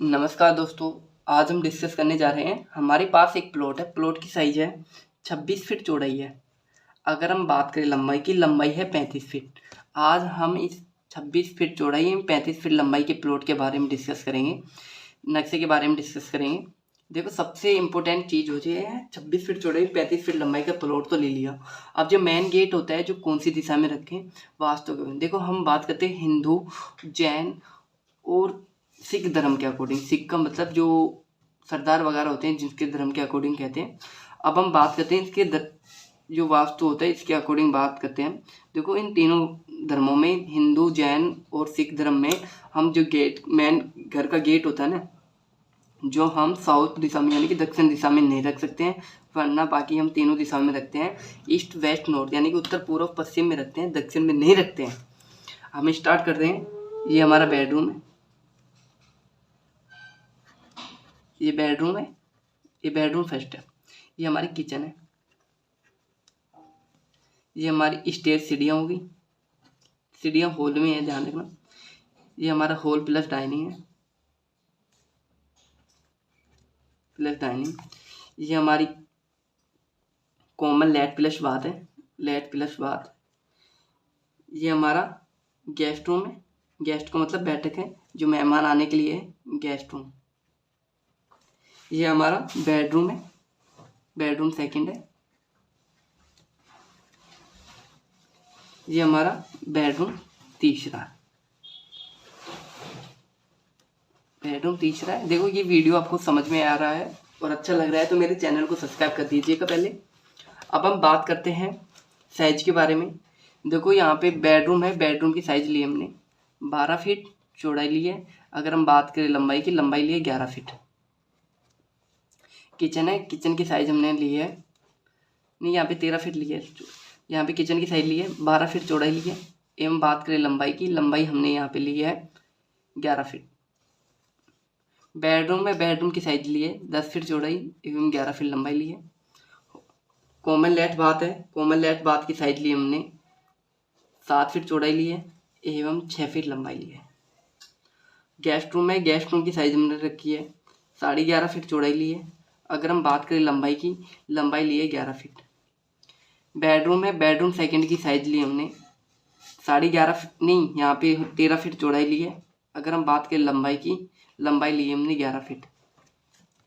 नमस्कार दोस्तों। आज हम डिस्कस करने जा रहे हैं। हमारे पास एक प्लॉट है। प्लॉट की साइज है 26 फीट चौड़ाई है। अगर हम बात करें लंबाई की, लंबाई है 35 फीट। आज हम इस 26 फीट चौड़ाई एवं 35 फीट लंबाई के प्लॉट के बारे में डिस्कस करेंगे, नक्शे के बारे में डिस्कस करेंगे। देखो, सबसे इम्पोर्टेंट चीज़ हो है 26 फीट चौड़ाई 35 फीट लंबाई का प्लॉट तो ले लिया। अब जो मेन गेट होता है, जो कौन सी दिशा में रखें, वास्तु के। देखो, हम बात करते हैं हिंदू, जैन और सिख धर्म के अकॉर्डिंग। सिख का मतलब जो सरदार वगैरह होते हैं, जिसके धर्म के अकॉर्डिंग कहते हैं। अब हम बात करते हैं इसके जो वास्तु होता है, इसके अकॉर्डिंग बात करते हैं। देखो, इन तीनों धर्मों में, हिंदू, जैन और सिख धर्म में, हम जो गेट, मेन घर का गेट होता है ना, जो हम साउथ दिशा में यानी कि दक्षिण दिशा में नहीं रख सकते हैं, वरना बाकी हम तीनों दिशा में रखते हैं। ईस्ट, वेस्ट, नॉर्थ यानी कि उत्तर, पूर्व, पश्चिम में रखते हैं, दक्षिण में नहीं रखते हैं। हम स्टार्ट कर रहे हैं। ये हमारा बेडरूम है, ये बेडरूम है, ये बेडरूम फर्स्ट है। ये हमारी किचन है, ये हमारी स्टेयर सीढ़ियाँ होगी। सीढ़ियाँ हॉल में है, ध्यान रखना। ये हमारा हॉल प्लस डाइनिंग है, प्लस डाइनिंग। ये हमारी कॉमन लेट प्लस बाथ है, लेट प्लस बाथ। ये हमारा गेस्ट रूम है, गेस्ट का मतलब बैठक है, जो मेहमान आने के लिए है, गेस्ट रूम। ये हमारा बेडरूम है, बेडरूम सेकंड है। ये हमारा बेडरूम तीसरा है, बेडरूम तीसरा है। देखो, ये वीडियो आपको समझ में आ रहा है और अच्छा लग रहा है तो मेरे चैनल को सब्सक्राइब कर दीजिएगा पहले। अब हम बात करते हैं साइज के बारे में। देखो, यहाँ पे बेडरूम है, बेडरूम की साइज ली हमने 12 फीट चौड़ाई ली है। अगर हम बात करें लंबाई की, लंबाई ली है 11 फीट। किचन है, किचन की साइज हमने ली है, नहीं, यहाँ पे 13 फीट ली है। यहाँ पे किचन की साइज ली है 12 फीट चौड़ाई ली है। एवं बात करें लंबाई की, लंबाई हमने यहाँ पे ली है 11 फीट। बेडरूम में, बेडरूम की साइज ली है 10 फीट चौड़ाई एवं 11 फीट लंबाई ली है। कॉमन लेट बाथ है, कॉमन लेट बाथ की साइज ली हमने 7 फीट चौड़ाई ली है एवं 6 फीट लंबाई ली है। गेस्ट रूम है, गेस्ट रूम की साइज हमने रखी है 11.5 फीट चौड़ाई ली है। अगर हम बात करें लंबाई की, लंबाई ली है 11 फीट। बेडरूम है, बेडरूम सेकंड की साइज ली हमने 11.5 नहीं, यहाँ पे 13 फीट चौड़ाई ली है। अगर हम बात करें लंबाई की, लंबाई ली हमने 11 फीट।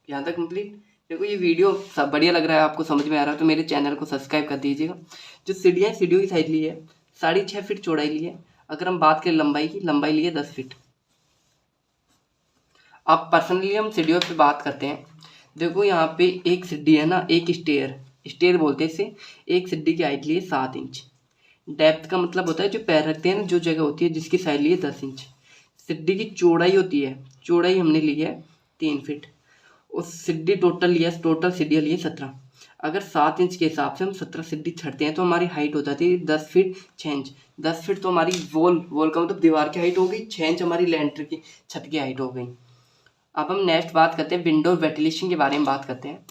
यहाँ तक कंप्लीट। देखो, ये वीडियो सब बढ़िया लग रहा है, आपको समझ में आ रहा है तो मेरे चैनल को सब्सक्राइब कर दीजिएगा। जो सीढ़ियाँ, सीढ़ियों की साइज ली है 6.5 फीट चौड़ाई ली है। अगर हम बात करें लंबाई की, लंबाई ली है 10 फीट। अब पर्सनली हम सीढ़ियों पे बात करते हैं। देखो, यहाँ पे एक सीढ़ी है ना, एक स्टेयर, स्टेयर बोलते हैं इसे। एक सीढ़ी की हाइट ली है 7 इंच। डेप्थ का मतलब होता है जो पैर रखते हैं ना, जो जगह होती है, जिसकी साइज ली है 10 इंच। सीढ़ी की चौड़ाई होती है, चौड़ाई हमने ली है 3 फीट। और सीढ़ी टोटल लिया, टोटल सीढ़ियाँ ली है 17। अगर 7 इंच के हिसाब से हम 17 सीढ़ी छड़ते हैं तो हमारी हाइट हो जाती है 10 फीट 6 इंच। 10 फीट तो हमारी वॉल का मतलब दीवार की हाइट हो गई, 6 इंच हमारी लेंटर की छत की हाइट हो गई। अब हम नेक्स्ट बात करते हैं विंडो वेंटिलेशन के बारे में बात करते हैं।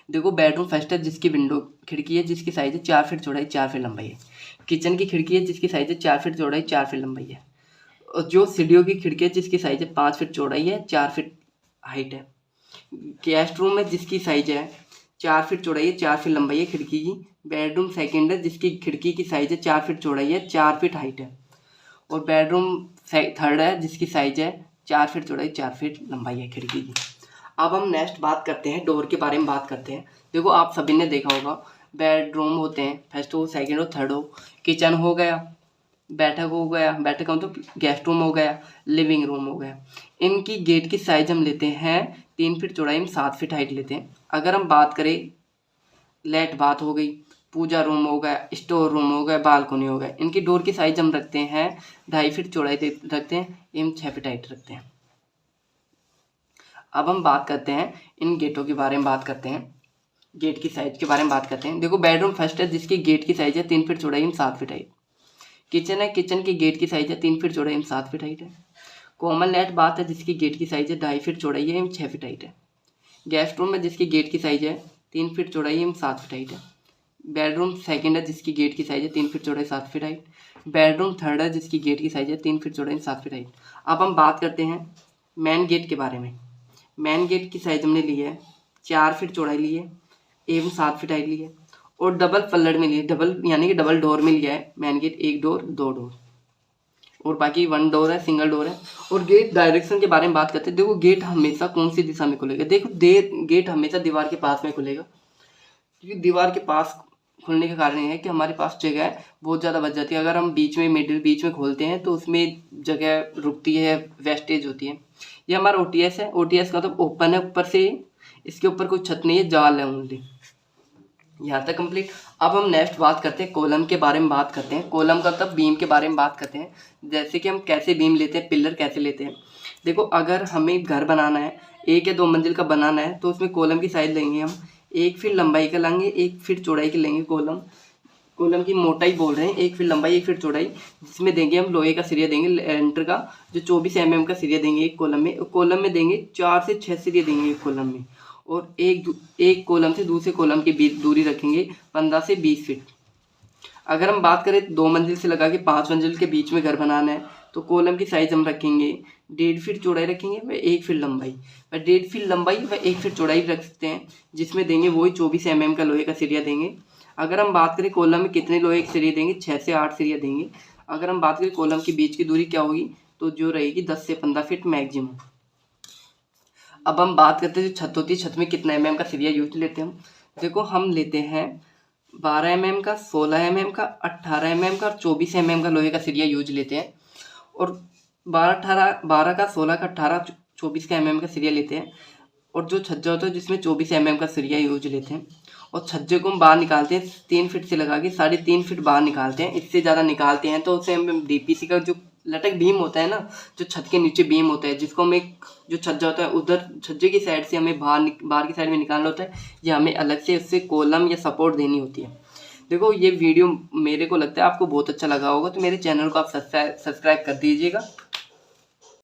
देखो, बेडरूम फर्स्ट है, जिसकी विंडो खिड़की है, जिसकी साइज है 4 फीट चौड़ाई 4 फीट लंबाई है। किचन की खिड़की है, जिसकी साइज है 4 फीट चौड़ाई 4 फीट लंबाई है। और जो सीढ़ियों की खिड़की है, जिसकी साइज है 5 फीट चौड़ाई है 4 फीट हाइट है। गेस्ट रूम है, जिसकी साइज है 4 फीट चौड़ाई है 4 फीट लंबाई है खिड़की की। बेडरूम सेकेंड है, जिसकी खिड़की की साइज है 4 फीट चौड़ाई है 4 फीट हाइट है। और बेडरूम थर्ड है, जिसकी साइज है 4 फीट चौड़ाई 4 फीट लंबाई है खिड़की की। अब हम नेक्स्ट बात करते हैं, डोर के बारे में बात करते हैं। देखो, आप सभी ने देखा होगा, बेडरूम होते हैं, फर्स्ट हो, सेकंड हो, थर्ड हो। किचन हो गया, बैठक हो गया, बैठक हो तो गेस्ट रूम हो गया, लिविंग रूम हो गया। इनकी गेट की साइज हम लेते हैं 3 फीट चौड़ाई में 7 फीट हाइट लेते हैं। अगर हम बात करें, लेट बाथ हो गई, पूजा रूम हो गया, स्टोर रूम हो गया, बालकनी हो गया, इनकी डोर की साइज हम रखते हैं 2.5 फीट चौड़ाई रखते हैं एवं 6 फीट हाइट रखते हैं। अब हम बात करते हैं इन गेटों के बारे में बात करते हैं, गेट की साइज के बारे में बात करते हैं। देखो, बेडरूम फर्स्ट है, जिसकी गेट की साइज है 3 फीट चौड़ाई में 7 फीट हाइट। किचन है, किचन की गेट की साइज है 3 फीट चौड़ाई में 7 फीट हाइट है। कॉमन लेट बाथ है, जिसकी गेट की साइज है 2.5 फीट चौड़ाई है एवं 6 फीट हाइट है। गेस्ट रूम है, जिसकी गेट की साइज है 3 फीट चौड़ाई एवं 7 फीट हाइट है। बेडरूम सेकंड है, जिसकी गेट की साइज है 3 फीट चौड़ाई 7 फीट हाइट। बेडरूम थर्ड है, जिसकी गेट की साइज है 3 फीट चौड़ाई 7 फीट हाइट। अब हम बात करते हैं मेन गेट के बारे में। मेन गेट की साइज हमने ली है 4 फीट चौड़ाई ली है एवं 7 फीट हाइट ली है, और डबल पल्लड़ में ली है, डबल यानी कि डबल डोर में लिया है मेन गेट, 1 डोर 2 डोर, और बाकी 1 डोर है, सिंगल डोर है। और गेट डायरेक्शन के बारे में बात करते हैं। देखो गेट हमेशा कौन सी दिशा में खुलेगा, देखो गेट हमेशा दीवार के पास में खुलेगा, क्योंकि दीवार के पास खुलने का कारण ये है कि हमारे पास जगह बहुत ज़्यादा बच जाती है। अगर हम बीच में खोलते हैं तो उसमें जगह रुकती है, वेस्टेज होती है। ये हमारा ओटीएस है, ओटीएस का मतलब ओपन है ऊपर से, इसके ऊपर कोई छत नहीं है, जाल है ओनली। यहाँ तक कंप्लीट। अब हम नेक्स्ट बात करते हैं कॉलम के बारे में बात करते हैं। कॉलम का मतलब बीम के बारे में बात करते हैं, जैसे कि हम कैसे बीम लेते हैं, पिलर कैसे लेते हैं। देखो अगर हमें घर बनाना है, 1 या 2 मंजिल का बनाना है, तो उसमें कॉलम की साइज लेंगे हम 1 फीट लंबाई का लेंगे, 1 फीट चौड़ाई के लेंगे। कॉलम की मोटाई बोल रहे हैं, 1 फीट लंबाई 1 फीट चौड़ाई, जिसमें देंगे हम लोहे का सरिया देंगे लेंटर का, जो 24 mm का सरिया देंगे एक कॉलम में देंगे 4 से 6 सरिया देंगे एक कॉलम में, और एक कॉलम से दूसरे कॉलम के बीच दूरी रखेंगे 15 से 20 फीट। अगर हम बात करें 2 मंजिल से लगा के 5 मंजिल के बीच में घर बनाना है, तो कॉलम की साइज हम रखेंगे 1.5 फीट चौड़ाई रखेंगे व 1 फीट लंबाई, व 1.5 फीट लंबाई व 1 फीट चौड़ाई रख सकते हैं, जिसमें देंगे वही 24 mm का लोहे का सरिया देंगे। अगर हम बात करें कॉलम में कितने लोहे के सरिया देंगे, 6 से 8 सरिया देंगे। अगर हम बात करें कॉलम के बीच की दूरी क्या होगी, तो जो रहेगी 10 से 15 फीट मैक्सिमम। अब हम बात करते हैं जो छत होती है, छत में कितना mm का सरिया यूज लेते हैं हम। देखो हम लेते हैं 12 mm का, 16 mm का, 18 mm का और 24 mm का लोहे का सरिया यूज लेते हैं। और 12 का, 16 का, 18, 24 का mm का सरिया लेते हैं। और जो छज्जा होता है जिसमें 24 mm का सरिया यूज लेते हैं। और छज्जे को हम बाहर निकालते हैं 3 फीट से लगा के 3.5 फीट बाहर निकालते हैं। इससे ज़्यादा निकालते हैं तो उसे हम डीपीसी का जो लटक बीम होता है ना, जो छत के नीचे बीम होता है, जिसको हम एक जो छज्जा होता है उधर छज्जे की साइड से हमें बाहर की साइड में निकालना होता है, या हमें अलग से उससे कॉलम या सपोर्ट देनी होती है। देखो ये वीडियो मेरे को लगता है आपको बहुत अच्छा लगा होगा, तो मेरे चैनल को आप सब्सक्राइब कर दीजिएगा।